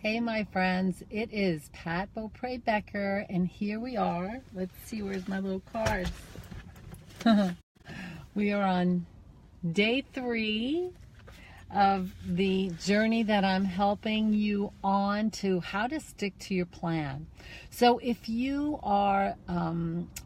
Hey my friends, it is Pat Beaupre Becker, and here we are. Let's see, where's my little cards? We are on day 3 of the journey that I'm helping you on to how to stick to your plan. So if you are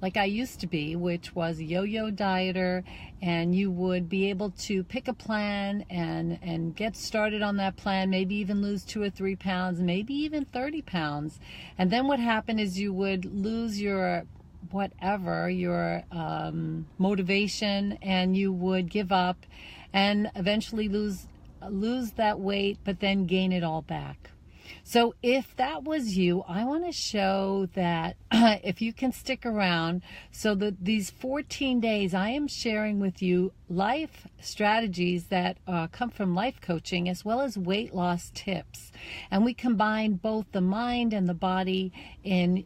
like I used to be, which was a yo-yo dieter, and you would be able to pick a plan and get started on that plan, maybe even lose 2 or 3 pounds, maybe even 30 pounds. And then what happened is you would lose your your motivation, and you would give up and eventually lose that weight, but then gain it all back. So if that was you, I want to show that if you can stick around, so that these 14 days I am sharing with you life strategies that come from life coaching, as well as weight loss tips. And we combine both the mind and the body in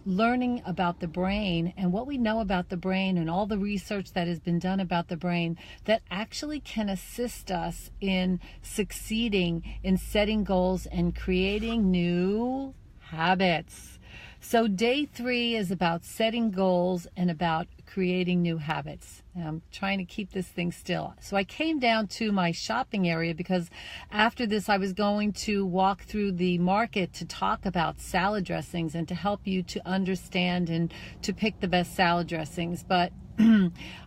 learning about the brain and what we know about the brain and all the research that has been done about the brain that actually can assist us in succeeding in setting goals and creating new habits. So day 3 is about setting goals and about creating new habits. I'm trying to keep this thing still. So I came down to my shopping area because after this I was going to walk through the market to talk about salad dressings and to help you to understand and to pick the best salad dressings. But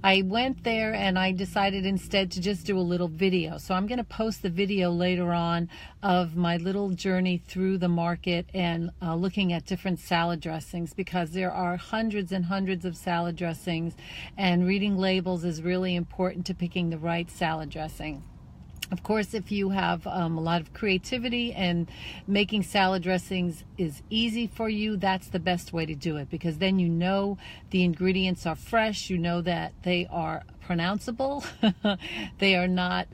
I went there and I decided instead to just do a little video. So I'm going to post the video later on of my little journey through the market and looking at different salad dressings, because there are hundreds and hundreds of salad dressings, and reading labels is really important to picking the right salad dressing. Of course, if you have a lot of creativity and making salad dressings is easy for you, that's the best way to do it, because then you know the ingredients are fresh, you know that they are pronounceable, they are not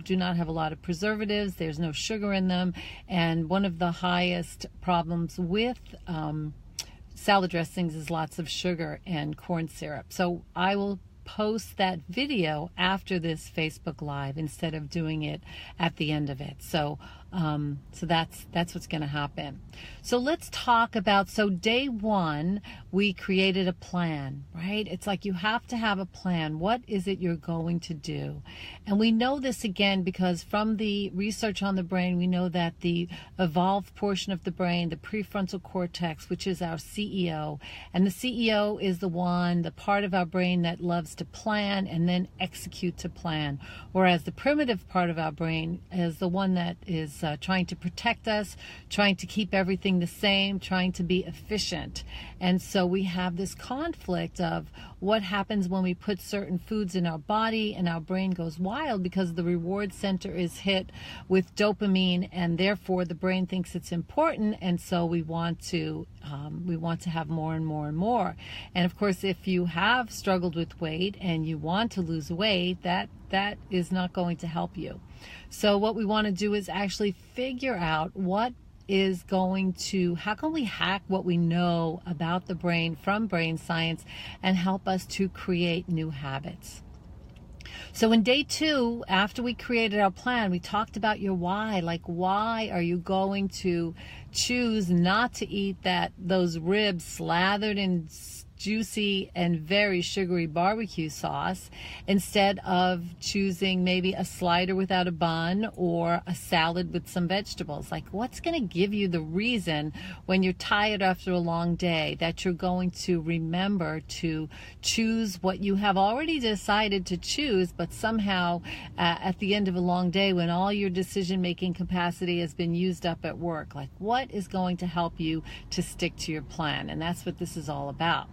do not have a lot of preservatives, there's no sugar in them. And one of the highest problems with salad dressings is lots of sugar and corn syrup. So I will post that video after this Facebook Live instead of doing it at the end of it. So that's what's going to happen. So let's talk about, so day 1, we created a plan, right? It's like you have to have a plan. What is it you're going to do? And we know this again because from the research on the brain, we know that the evolved portion of the brain, the prefrontal cortex, which is our CEO, and the CEO is the part of our brain that loves to plan and then execute to plan, whereas the primitive part of our brain is the one that is trying to protect us, trying to keep everything the same, trying to be efficient. And so we have this conflict of what happens when we put certain foods in our body, and our brain goes wild because the reward center is hit with dopamine, and therefore the brain thinks it's important, and so we want to have more and more and more. And of course, if you have struggled with weight and you want to lose weight, that is not going to help you. So what we want to do is actually figure out how can we hack what we know about the brain from brain science and help us to create new habits. So in day 2, after we created our plan, we talked about your why. Like, why are you going to choose not to eat those ribs slathered in juicy and very sugary barbecue sauce instead of choosing maybe a slider without a bun or a salad with some vegetables? Like, what's going to give you the reason when you're tired after a long day that you're going to remember to choose what you have already decided to choose, but somehow at the end of a long day when all your decision-making capacity has been used up at work? Like, what is going to help you to stick to your plan? And that's what this is all about.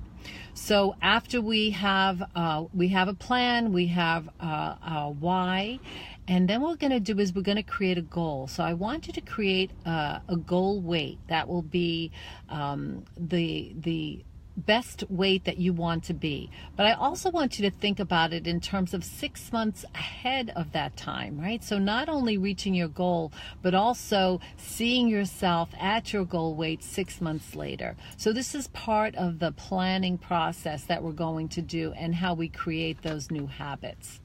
So after we have a plan, we have a why, and then what we're going to do is we're going to create a goal. So I want you to create a goal weight that will be the best weight that you want to be. But I also want you to think about it in terms of 6 months ahead of that time, right? So not only reaching your goal, but also seeing yourself at your goal weight 6 months later. So this is part of the planning process that we're going to do and how we create those new habits.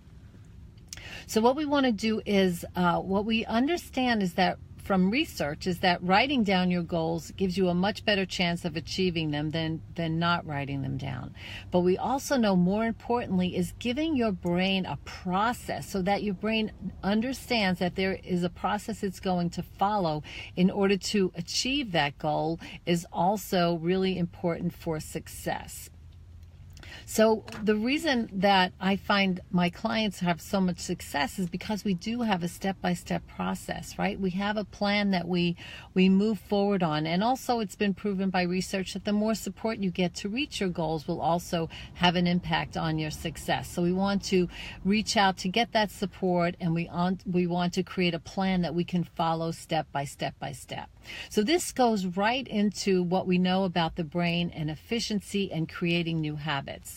So what we want to do is, what we understand is that from research is that writing down your goals gives you a much better chance of achieving them than not writing them down. But we also know, more importantly, is giving your brain a process so that your brain understands that there is a process it's going to follow in order to achieve that goal is also really important for success. So the reason that I find my clients have so much success is because we do have a step-by-step process, right? We have a plan that we move forward on. And also it's been proven by research that the more support you get to reach your goals will also have an impact on your success. So we want to reach out to get that support, and we want to create a plan that we can follow step by step by step. So this goes right into what we know about the brain and efficiency and creating new habits.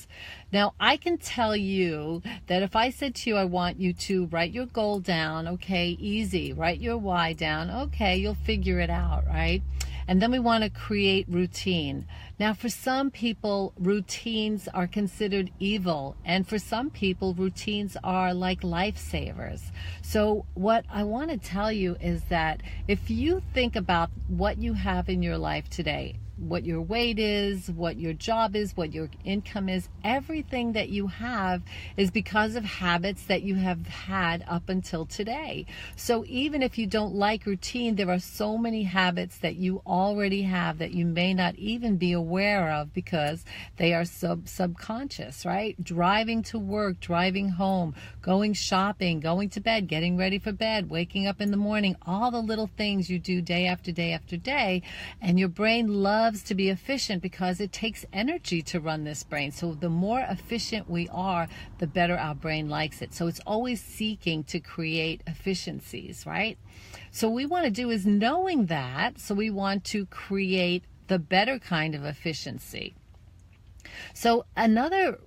Now, I can tell you that if I said to you, I want you to write your goal down, okay, easy, write your why down, okay, you'll figure it out, right? And then we want to create routine. Now, for some people, routines are considered evil, and for some people, routines are like lifesavers. So what I want to tell you is that if you think about what you have in your life today, what your weight is, what your job is, what your income is, everything that you have is because of habits that you have had up until today. So even if you don't like routine, there are so many habits that you already have that you may not even be aware of because they are subconscious, right? Driving to work, driving home, going shopping, going to bed, getting ready for bed, waking up in the morning, all the little things you do day after day after day, and your brain loves to be efficient because it takes energy to run this brain. So the more efficient we are, the better our brain likes it. So it's always seeking to create efficiencies, right? So what we want to do is knowing that, so we want to create the better kind of efficiency. So another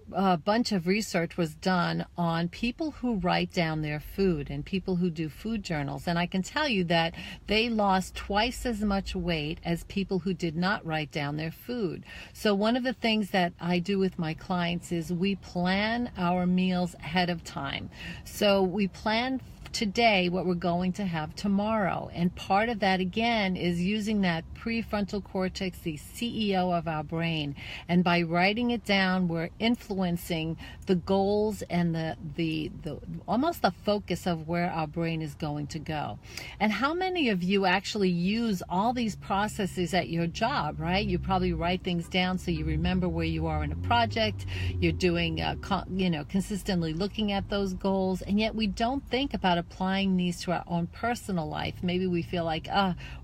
bunch of research was done on people who write down their food and people who do food journals. And I can tell you that they lost twice as much weight as people who did not write down their food. So one of the things that I do with my clients is we plan our meals ahead of time. So we plan today what we're going to have tomorrow, and part of that again is using that prefrontal cortex, the CEO of our brain, and by writing it down we're influencing the goals and the almost the focus of where our brain is going to go. And how many of you actually use all these processes at your job, right? You probably write things down so you remember where you are in a project, you're doing consistently looking at those goals, and yet we don't think about applying these to our own personal life. Maybe we feel like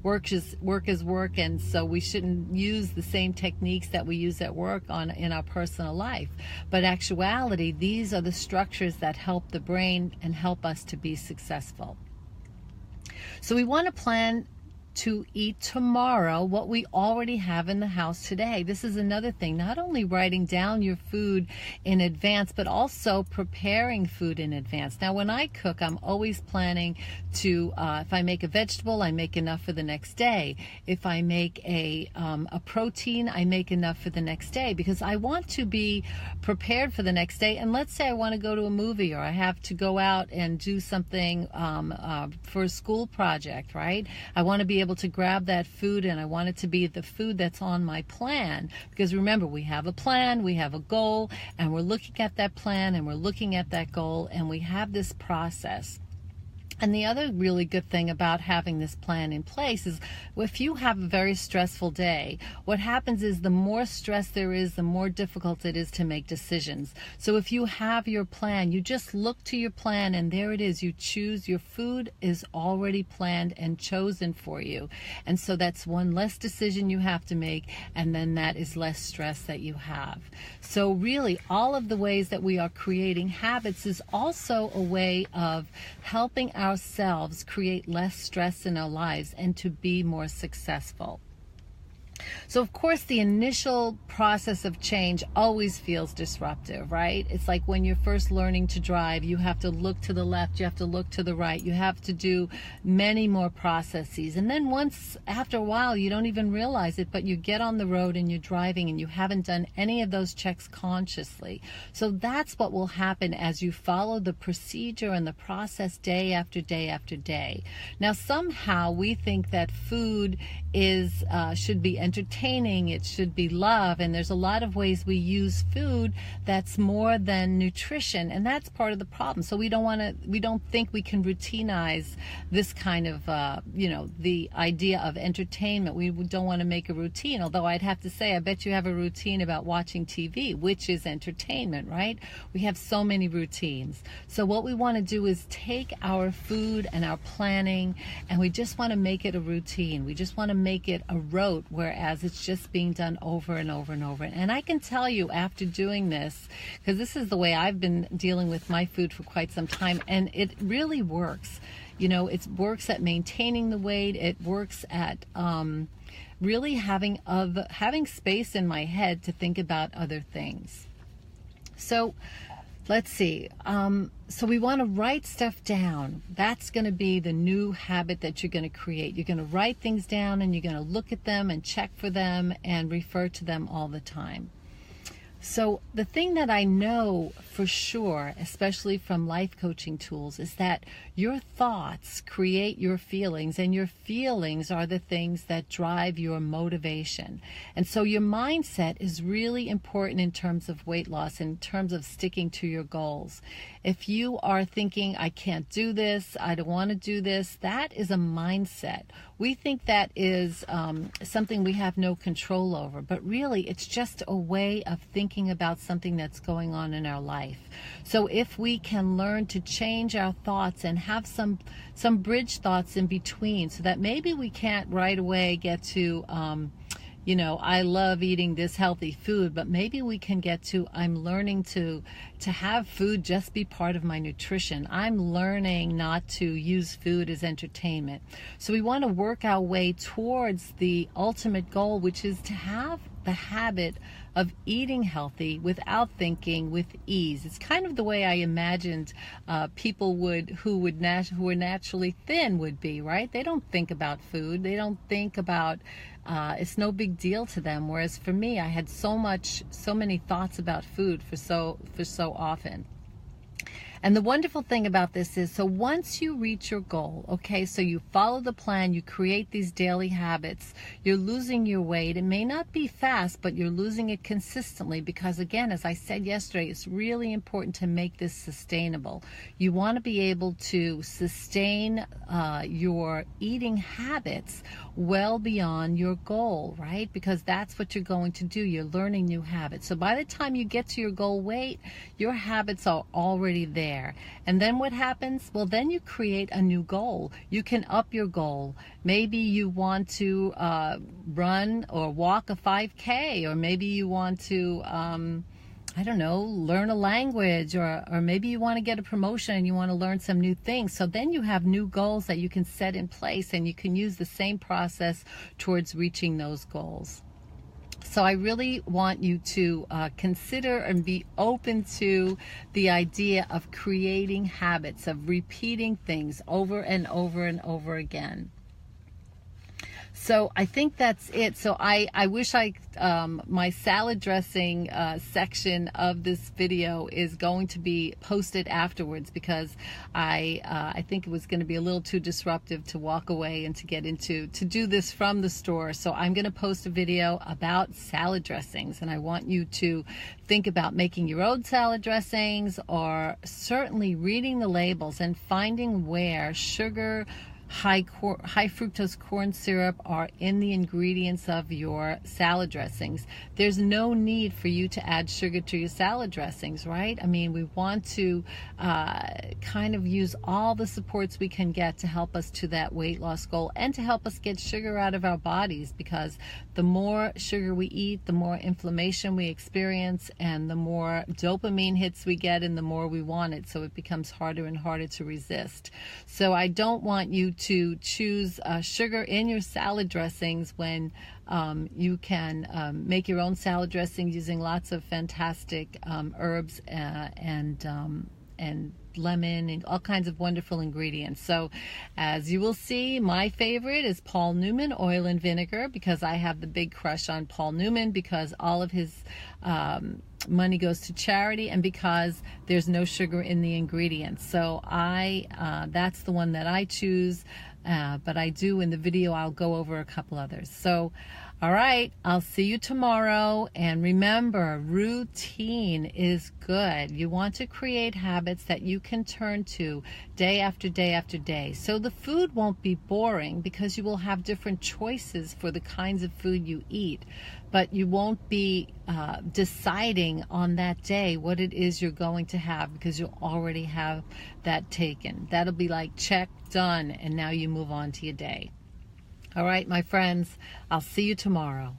work is work, and so we shouldn't use the same techniques that we use at work in our personal life. But actuality, these are the structures that help the brain and help us to be successful. So we want to plan to eat tomorrow what we already have in the house today. This is another thing, not only writing down your food in advance, but also preparing food in advance. Now, when I cook, I'm always planning to, if I make a vegetable, I make enough for the next day. If I make a protein, I make enough for the next day, because I want to be prepared for the next day. And let's say I want to go to a movie, or I have to go out and do something for a school project, right? I want to be able to grab that food, and I want it to be the food that's on my plan, because remember, we have a plan, we have a goal, and we're looking at that plan and we're looking at that goal, and we have this process. And the other really good thing about having this plan in place is if you have a very stressful day, what happens is the more stress there is, the more difficult it is to make decisions. So if you have your plan, you just look to your plan and there it is. You choose, your food is already planned and chosen for you. And so that's one less decision you have to make, and then that is less stress that you have. So really, all of the ways that we are creating habits is also a way of helping ourselves create less stress in our lives and to be more successful. So of course the initial process of change always feels disruptive, right? It's like when you're first learning to drive, you have to look to the left, you have to look to the right, you have to do many more processes. And then after a while, you don't even realize it, but you get on the road and you're driving and you haven't done any of those checks consciously. So that's what will happen as you follow the procedure and the process day after day after day. Now somehow we think that food should be entertaining, it should be love, and there's a lot of ways we use food that's more than nutrition, and that's part of the problem. So we don't think we can routinize this kind of the idea of entertainment. We don't want to make a routine, although I'd have to say I bet you have a routine about watching TV, which is entertainment, right? We have so many routines. So what we want to do is take our food and our planning, and we just want to make it a routine. We just want to make it a rote, whereas it's just being done over and over and over. And I can tell you, after doing this, because this is the way I've been dealing with my food for quite some time, and it really works. It works at maintaining the weight. It works at really having space in my head to think about other things. So let's see. So we want to write stuff down. That's going to be the new habit that you're going to create. You're going to write things down and you're going to look at them and check for them and refer to them all the time. So the thing that I know for sure, especially from life coaching tools, is that your thoughts create your feelings, and your feelings are the things that drive your motivation. And so your mindset is really important in terms of weight loss, in terms of sticking to your goals. If you are thinking, I can't do this, I don't want to do this, that is a mindset. We think that is something we have no control over, but really it's just a way of thinking about something that's going on in our life. So if we can learn to change our thoughts and have some bridge thoughts in between, so that maybe we can't right away get to I love eating this healthy food, but maybe we can get to, I'm learning to have food just be part of my nutrition. I'm learning not to use food as entertainment. So we want to work our way towards the ultimate goal, which is to have the habit of eating healthy without thinking, with ease. It's kind of the way I imagined people who are naturally thin would be, right? They don't think about food. They don't think about it's no big deal to them. Whereas for me, I had so many thoughts about food for so often. And the wonderful thing about this is, so once you reach your goal, okay, so you follow the plan, you create these daily habits, you're losing your weight. It may not be fast, but you're losing it consistently, because again, as I said yesterday, it's really important to make this sustainable. You want to be able to sustain your eating habits well beyond your goal, right? Because that's what you're going to do. You're learning new habits. So by the time you get to your goal weight, your habits are already there. And then what happens? Well, then you create a new goal. You can up your goal. Maybe you want to run or walk a 5K, or maybe you want to learn a language, or maybe you want to get a promotion and you want to learn some new things. So then you have new goals that you can set in place, and you can use the same process towards reaching those goals. So I really want you to consider and be open to the idea of creating habits, of repeating things over and over and over again. So I think that's it. So I wish my salad dressing section of this video is going to be posted afterwards, because I think it was going to be a little too disruptive to walk away and to do this from the store. So I'm going to post a video about salad dressings, and I want you to think about making your own salad dressings, or certainly reading the labels and finding where sugar, high fructose corn syrup are in the ingredients of your salad dressings. There's no need for you to add sugar to your salad dressings, right? I mean, we want to kind of use all the supports we can get to help us to that weight loss goal, and to help us get sugar out of our bodies, because the more sugar we eat, the more inflammation we experience, and the more dopamine hits we get, and the more we want it. So it becomes harder and harder to resist. So I don't want you to choose sugar in your salad dressings when you can make your own salad dressing using lots of fantastic herbs and lemon and all kinds of wonderful ingredients. So as you will see, my favorite is Paul Newman oil and vinegar, because I have the big crush on Paul Newman, because all of his money goes to charity, and because there's no sugar in the ingredients. So that's the one that I choose, but I do, in the video, I'll go over a couple others. So all right, I'll see you tomorrow. And remember, routine is good. You want to create habits that you can turn to day after day after day. So the food won't be boring, because you will have different choices for the kinds of food you eat. But you won't be deciding on that day what it is you're going to have, because you'll already have that taken. That'll be like check, done, and now you move on to your day. All right, my friends, I'll see you tomorrow.